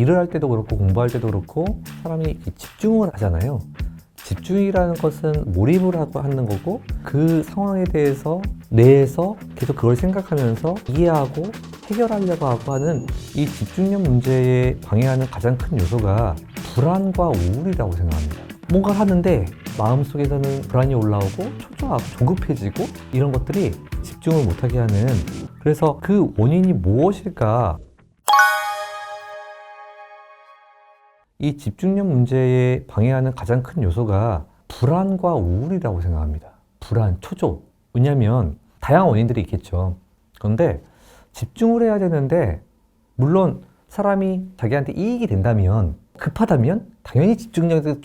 일을 할 때도 그렇고 공부할 때도 그렇고 사람이 집중을 하잖아요. 집중이라는 것은 몰입을 하고 하는 거고 그 상황에 대해서 뇌에서 계속 그걸 생각하면서 이해하고 해결하려고 하고 하는 이 집중력 문제에 방해하는 가장 큰 요소가 불안과 우울이라고 생각합니다. 뭔가를 하는데 마음속에서는 불안이 올라오고 초조하고 조급해지고 이런 것들이 집중을 못하게 하는, 그래서 그 원인이 무엇일까? 이 집중력 문제에 방해하는 가장 큰 요소가 불안과 우울이라고 생각합니다. 불안, 초조. 왜냐하면 다양한 원인들이 있겠죠. 그런데 집중을 해야 되는데 물론 사람이 자기한테 이익이 된다면, 급하다면 당연히 집중력을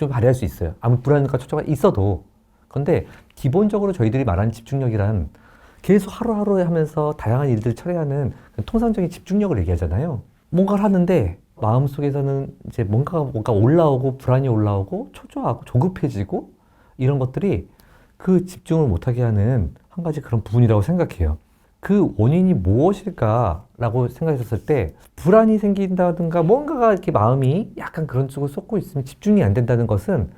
발휘할 수 있어요. 아무 불안과 초조가 있어도. 그런데 기본적으로 저희들이 말하는 집중력이란 계속 하루하루 하면서 다양한 일들을 처리하는 통상적인 집중력을 얘기하잖아요. 뭔가를 하는데 마음속에서는 이제 뭔가 올라오고 불안이 올라오고 초조하고 조급해지고 이런 것들이 그 집중을 못하게 하는 한 가지 그런 부분이라고 생각해요. 그 원인이 무엇일까라고 생각했을 때 불안이 생긴다든가 뭔가가 이렇게 마음이 약간 그런 쪽으로 쏟고 있으면 집중이 안 된다는 것은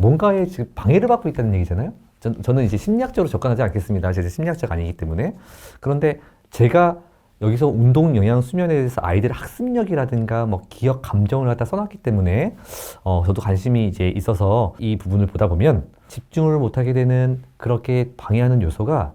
뭔가에 지금 방해를 받고 있다는 얘기잖아요. 저는 이제 심리학적으로 접근하지 않겠습니다. 제가 심리학자가 아니기 때문에. 그런데 제가 여기서 운동, 영양, 수면에 대해서 아이들 학습력이라든가 뭐 기억, 감정을 갖다 써놨기 때문에 저도 관심이 이제 있어서 이 부분을 보다 보면 집중을 못하게 되는 그렇게 방해하는 요소가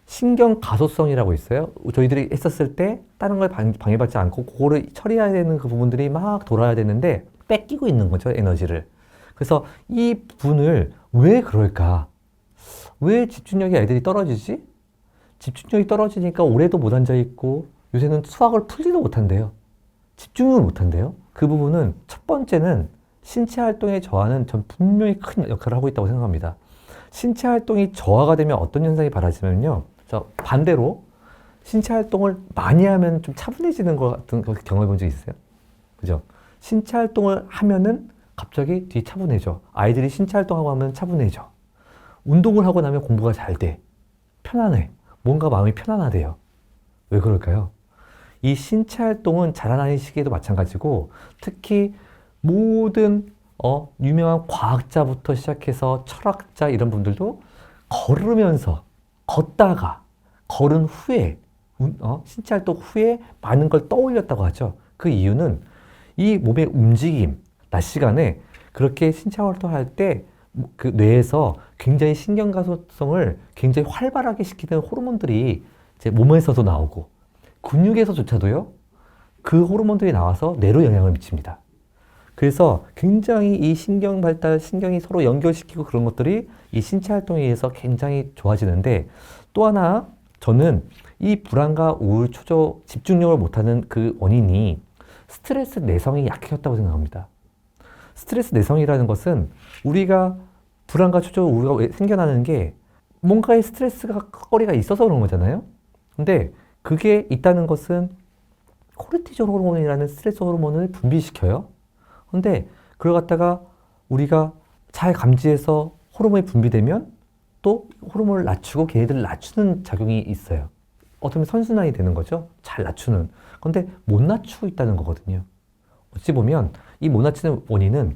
신경 가소성이라고 있어요. 저희들이 했었을 때 다른 걸 방해받지 않고 그거를 처리해야 되는 그 부분들이 막 돌아야 되는데 뺏기고 있는 거죠, 에너지를. 그래서 이 부분을 왜 그럴까? 왜 집중력이 아이들이 떨어지지? 집중력이 떨어지니까 오래도 못 앉아있고 요새는 수학을 풀지도 못한대요. 집중을 못한대요. 그 부분은 첫 번째는 신체 활동의 저하는 전 분명히 큰 역할을 하고 있다고 생각합니다. 신체 활동이 저하가 되면 어떤 현상이 발생하냐면요. 반대로 신체 활동을 많이 하면 좀 차분해지는 것 같은 거 경험해 본 적 있어요? 그죠? 신체 활동을 하면은 갑자기 뒤에 차분해져. 아이들이 신체 활동하고 하면 차분해져. 운동을 하고 나면 공부가 잘 돼. 편안해. 뭔가 마음이 편안하대요. 왜 그럴까요? 이 신체 활동은 자라나는 시기에도 마찬가지고 특히 모든 유명한 과학자부터 시작해서 철학자 이런 분들도 걷다가 걸은 후에 신체 활동 후에 많은 걸 떠올렸다고 하죠. 그 이유는 이 몸의 움직임, 낮 시간에 그렇게 신체 활동할 때 그 뇌에서 굉장히 신경가소성을 굉장히 활발하게 시키는 호르몬들이 제 몸에서도 나오고 근육에서조차도요. 그 호르몬들이 나와서 뇌로 영향을 미칩니다. 그래서 굉장히 이 신경 발달, 신경이 서로 연결시키고 그런 것들이 이 신체 활동에 의해서 굉장히 좋아지는데 또 하나 저는 이 불안과 우울, 초조, 집중력을 못하는 그 원인이 스트레스 내성이 약해졌다고 생각합니다. 스트레스 내성이라는 것은 우리가 불안과 초조, 우울가 왜 생겨나는 게 뭔가의 스트레스가 거리가 있어서 그런 거잖아요. 근데 그게 있다는 것은 코르티졸 호르몬이라는 스트레스 호르몬을 분비시켜요. 근데 그걸 갖다가 우리가 잘 감지해서 호르몬이 분비되면 또 호르몬을 낮추고 걔네들을 낮추는 작용이 있어요. 어떻게 보면 선순환이 되는 거죠. 잘 낮추는. 근데 못 낮추고 있다는 거거든요. 어찌 보면 이 못 낮추는 원인은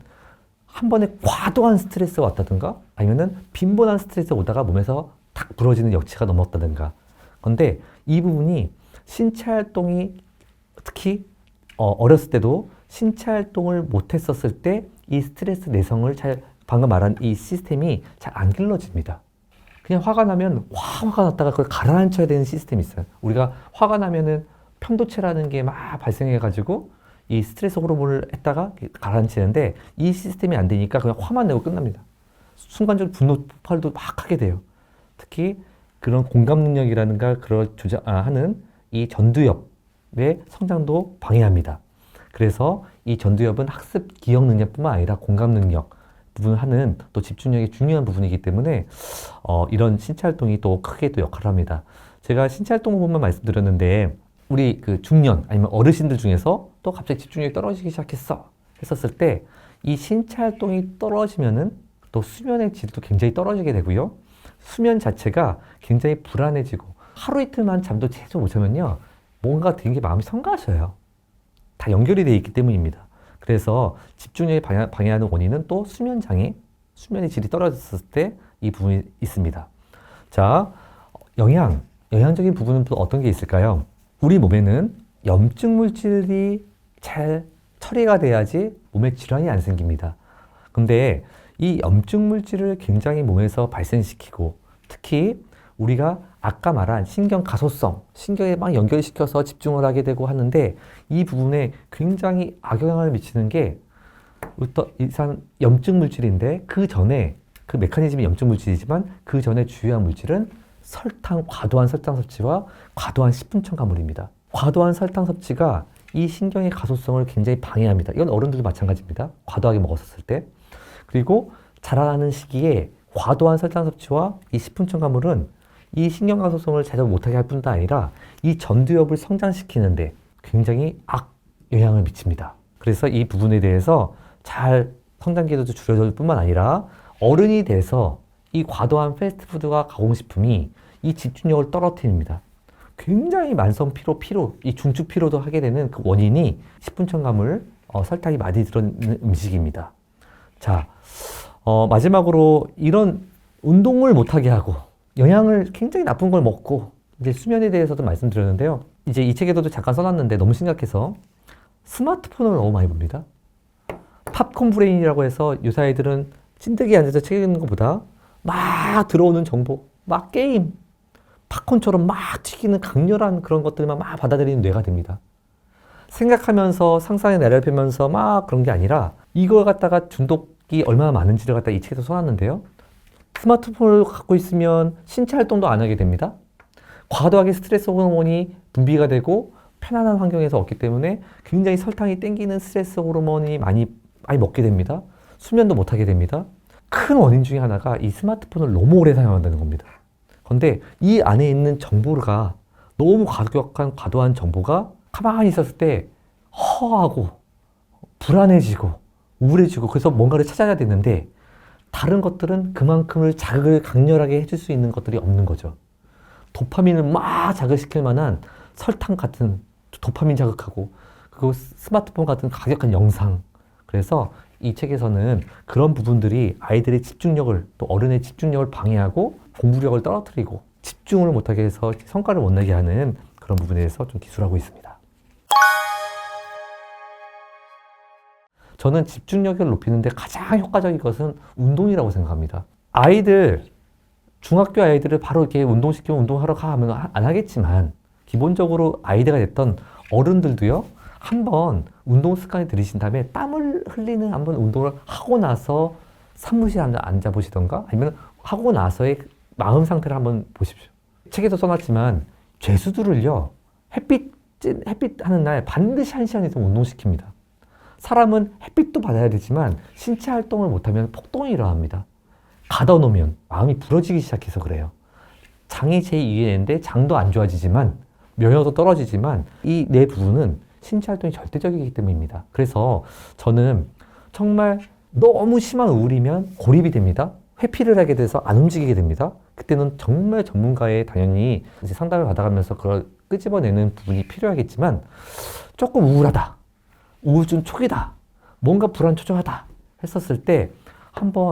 한 번에 과도한 스트레스가 왔다든가 아니면은 빈번한 스트레스가 오다가 몸에서 탁 부러지는 역치가 넘었다든가. 근데 이 부분이 신체 활동이 특히 어렸을 때도 신체 활동을 못했었을 때 이 스트레스 내성을 방금 말한 이 시스템이 잘 안 길러집니다. 그냥 화가 나면 화가 났다가 그걸 가라앉혀야 되는 시스템이 있어요. 우리가 화가 나면은 편도체라는 게 막 발생해가지고 이 스트레스 호르몬을 했다가 가라앉히는데 이 시스템이 안 되니까 그냥 화만 내고 끝납니다. 순간적으로 분노 폭발도 막 하게 돼요. 특히 그런 공감 능력이라든가 그걸 하는 이 전두엽의 성장도 방해합니다. 그래서 이 전두엽은 학습 기억 능력뿐만 아니라 공감 능력 부분을 하는 또 집중력이 중요한 부분이기 때문에 이런 신체 활동이 또 크게 또 역할을 합니다. 제가 신체 활동 부분만 말씀드렸는데 우리 그 중년 아니면 어르신들 중에서 또 갑자기 집중력이 떨어지기 시작했어 했었을 때 이 신체 활동이 떨어지면은 또 수면의 질도 굉장히 떨어지게 되고요. 수면 자체가 굉장히 불안해지고 하루 이틀만 잠도 제대로 못 자면요 뭔가 되게 마음이 성가셔요. 다 연결이 되어 있기 때문입니다. 그래서 집중력이 방해하는 원인은 또 수면 장애, 수면의 질이 떨어졌을 때 이 부분이 있습니다. 자, 영양적인 부분은 또 어떤 게 있을까요? 우리 몸에는 염증 물질이 잘 처리가 돼야지 몸에 질환이 안 생깁니다. 근데 이 염증 물질을 굉장히 몸에서 발생시키고 특히 우리가 아까 말한 신경 가소성, 신경에 막 연결시켜서 집중을 하게 되고 하는데 이 부분에 굉장히 악영향을 미치는 게 일단 염증 물질인데 그 전에 그 메커니즘이 염증 물질이지만 그 전에 주요한 물질은 과도한 설탕 섭취와 과도한 식품 첨가물입니다. 과도한 설탕 섭취가 이 신경의 가소성을 굉장히 방해합니다. 이건 어른들도 마찬가지입니다. 과도하게 먹었을 때. 그리고 자라나는 시기에 과도한 설탕 섭취와 이 식품 첨가물은 이 신경 가소성을 제대로 못하게 할 뿐만 아니라 이 전두엽을 성장시키는데 굉장히 영향을 미칩니다. 그래서 이 부분에 대해서 잘 성장기도도 줄여줄 뿐만 아니라 어른이 돼서 이 과도한 패스트푸드와 가공식품이 이 집중력을 떨어뜨립니다. 굉장히 만성 피로, 이 중축 피로도 하게 되는 그 원인이 식품 첨가물, 설탕이 많이 들어있는 음식입니다. 자, 마지막으로 이런 운동을 못하게 하고 영양을 굉장히 나쁜 걸 먹고 이제 수면에 대해서도 말씀드렸는데요. 이제 이 책에도 잠깐 써놨는데 너무 심각해서 스마트폰을 너무 많이 봅니다. 팝콘 브레인이라고 해서 요새 아이들은 찐득이 앉아서 책 읽는 것보다 막 들어오는 정보, 막 게임, 팝콘처럼 막 튀기는 강렬한 그런 것들만 막 받아들이는 뇌가 됩니다. 생각하면서 상상의 나래를 펴면서 막 그런 게 아니라 이걸 갖다가 중독이 얼마나 많은지를 갖다 이 책에서 써놨는데요. 스마트폰을 갖고 있으면 신체 활동도 안 하게 됩니다. 과도하게 스트레스 호르몬이 분비가 되고 편안한 환경에서 얻기 때문에 굉장히 설탕이 땡기는 스트레스 호르몬이 많이 먹게 됩니다. 수면도 못하게 됩니다. 큰 원인 중에 하나가 이 스마트폰을 너무 오래 사용한다는 겁니다. 그런데 이 안에 있는 정보가 너무 과도한 정보가 가만히 있었을 때 허하고 불안해지고 우울해지고 그래서 뭔가를 찾아야 되는데 다른 것들은 그만큼을 자극을 강렬하게 해줄 수 있는 것들이 없는 거죠. 도파민을 막 자극시킬 만한 설탕 같은 도파민 자극하고 그리고 스마트폰 같은 가격한 영상. 그래서 이 책에서는 그런 부분들이 아이들의 집중력을 또 어른의 집중력을 방해하고 공부력을 떨어뜨리고 집중을 못하게 해서 성과를 못 내게 하는 그런 부분에 대해서 좀 기술하고 있습니다. 저는 집중력을 높이는데 가장 효과적인 것은 운동이라고 생각합니다. 중학교 아이들을 바로 이렇게 운동시키면 운동하러 가 하면 안 하겠지만 기본적으로 아이들가 됐던 어른들도요. 한번 운동 습관을 들이신 다음에 땀을 흘리는 한번 운동을 하고 나서 사무실에 앉아보시던가 아니면 하고 나서의 마음 상태를 한번 보십시오. 책에도 써놨지만 죄수들을요. 햇빛 하는 날 반드시 1시간 이상 운동시킵니다. 사람은 햇빛도 받아야 되지만 신체 활동을 못하면 폭동이 일어납니다. 가둬놓으면 마음이 부러지기 시작해서 그래요. 장이 제2의 장도 안 좋아지지만 면역도 떨어지지만 이 뇌 부분은 신체 활동이 절대적이기 때문입니다. 그래서 저는 정말 너무 심한 우울이면 고립이 됩니다. 회피를 하게 돼서 안 움직이게 됩니다. 그때는 정말 전문가의 당연히 이제 상담을 받아가면서 그걸 끄집어내는 부분이 필요하겠지만 조금 우울하다. 우울증 초기다. 뭔가 불안초조하다. 했었을 때 한번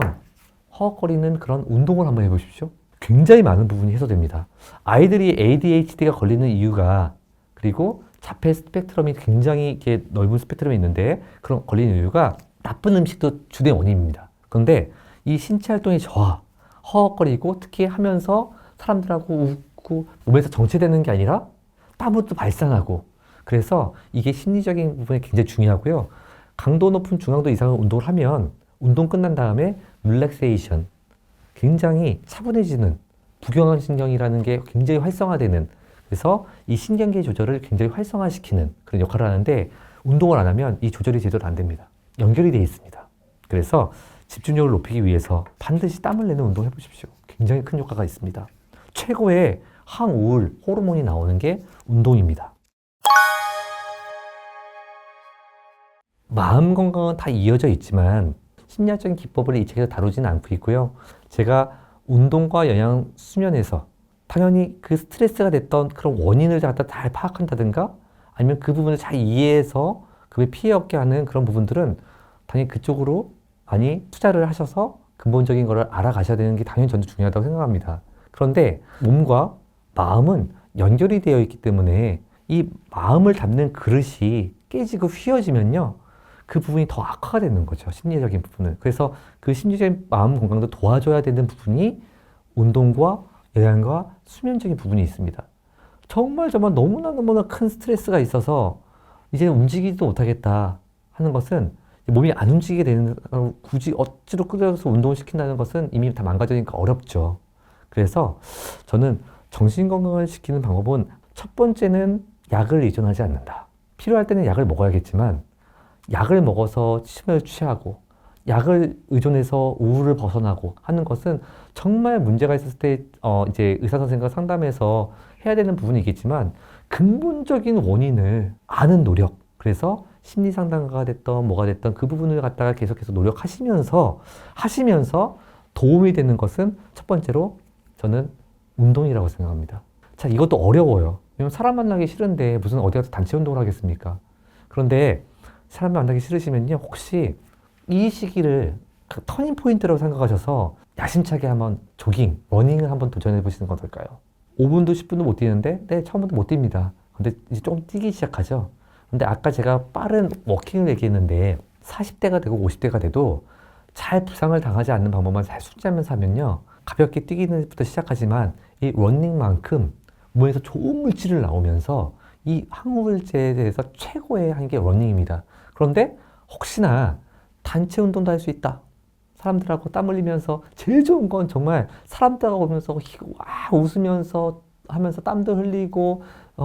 허걱거리는 그런 운동을 한번 해보십시오. 굉장히 많은 부분이 해소됩니다. 아이들이 ADHD가 걸리는 이유가 그리고 자폐 스펙트럼이 굉장히 이렇게 넓은 스펙트럼이 있는데 그런 걸리는 이유가 나쁜 음식도 주된 원인입니다. 그런데 이 신체 활동의 저하, 허걱거리고 특히 하면서 사람들하고 웃고 몸에서 정체되는 게 아니라 땀도 발산하고 그래서 이게 심리적인 부분이 굉장히 중요하고요. 강도 높은 중강도 이상의 운동을 하면 운동 끝난 다음에 릴렉세이션, 굉장히 차분해지는 부경한신경이라는 게 굉장히 활성화되는 그래서 이 신경계 조절을 굉장히 활성화시키는 그런 역할을 하는데 운동을 안 하면 이 조절이 제대로 안 됩니다. 연결이 되어 있습니다. 그래서 집중력을 높이기 위해서 반드시 땀을 내는 운동을 해보십시오. 굉장히 큰 효과가 있습니다. 최고의 항우울 호르몬이 나오는 게 운동입니다. 마음 건강은 다 이어져 있지만 심리학적인 기법을 이 책에서 다루지는 않고 있고요. 제가 운동과 영양, 수면에서 당연히 그 스트레스가 됐던 그런 원인을 갖다 잘 파악한다든가 아니면 그 부분을 잘 이해해서 급여 피해 없게 하는 그런 부분들은 당연히 그쪽으로 많이 투자를 하셔서 근본적인 거를 알아가셔야 되는 게 당연히 저는 중요하다고 생각합니다. 그런데 몸과 마음은 연결이 되어 있기 때문에 이 마음을 담는 그릇이 깨지고 휘어지면요, 그 부분이 더 악화가 되는 거죠. 심리적인 부분은. 그래서 그 심리적인 마음 건강도 도와줘야 되는 부분이 운동과 영양과 수면적인 부분이 있습니다. 정말 너무나 큰 스트레스가 있어서 이제 움직이지도 못하겠다 하는 것은, 몸이 안 움직이게 되는, 굳이 억지로 끌어서 운동을 시킨다는 것은 이미 다 망가지니까 어렵죠. 그래서 저는 정신 건강을 지키는 방법은 첫 번째는 약을 의존하지 않는다. 필요할 때는 약을 먹어야겠지만 약을 먹어서 침을 취하고 약을 의존해서 우울을 벗어나고 하는 것은 정말 문제가 있었을 때 이제 의사 선생님과 상담해서 해야 되는 부분이겠지만 근본적인 원인을 아는 노력, 그래서 심리 상담가가 됐던 뭐가 됐던 그 부분을 갖다가 계속해서 노력하시면서 도움이 되는 것은 첫 번째로 저는 운동이라고 생각합니다. 자, 이것도 어려워요. 왜냐면 사람 만나기 싫은데 무슨 어디 가서 단체 운동을 하겠습니까? 그런데 사람 만나기 싫으시면요, 혹시 이 시기를 그 터닝 포인트라고 생각하셔서 야심차게 한번 조깅, 러닝을 한번 도전해 보시는 건 어떨까요? 5분도 10분도 못 뛰는데, 네, 처음부터 못 뜁니다. 근데 이제 조금 뛰기 시작하죠. 근데 아까 제가 빠른 워킹을 얘기했는데 40대가 되고 50대가 돼도 잘 부상을 당하지 않는 방법만 잘 숙지하면서 하면요, 가볍게 뛰기부터 시작하지만 이 러닝만큼 몸에서 좋은 물질을 나오면서 이 항우울제에 대해서 최고의 한 게 러닝입니다. 그런데 혹시나 단체 운동도 할 수 있다, 사람들하고 땀 흘리면서 제일 좋은 건 정말 사람들 오면서 와 웃으면서 하면서 땀도 흘리고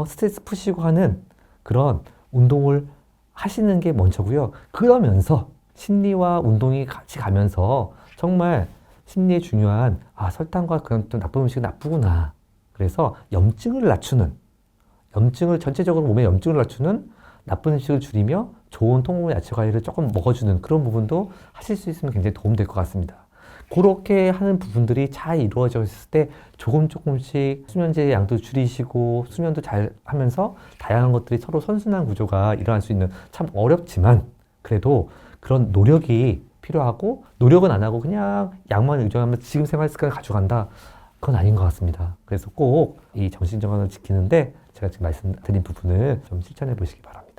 스트레스 푸시고 하는 그런 운동을 하시는 게 먼저고요. 그러면서 심리와 운동이 같이 가면서 정말 심리에 중요한 설탕과 그런 좀 나쁜 음식은 나쁘구나. 그래서 염증을 낮추는, 전체적으로 몸의 염증을 낮추는 나쁜 음식을 줄이며 좋은 통곡물 야채 과일을 조금 먹어주는 그런 부분도 하실 수 있으면 굉장히 도움될 것 같습니다. 그렇게 하는 부분들이 잘 이루어져 있을 때 조금씩 수면제 양도 줄이시고 수면도 잘 하면서 다양한 것들이 서로 선순환 구조가 일어날 수 있는, 참 어렵지만 그래도 그런 노력이 필요하고, 노력은 안 하고 그냥 약만 의존하면 지금 생활 습관을 가져간다, 그건 아닌 것 같습니다. 그래서 꼭 이 정신 건강을 지키는데 제가 지금 말씀드린 부분을 좀 실천해 보시기 바랍니다.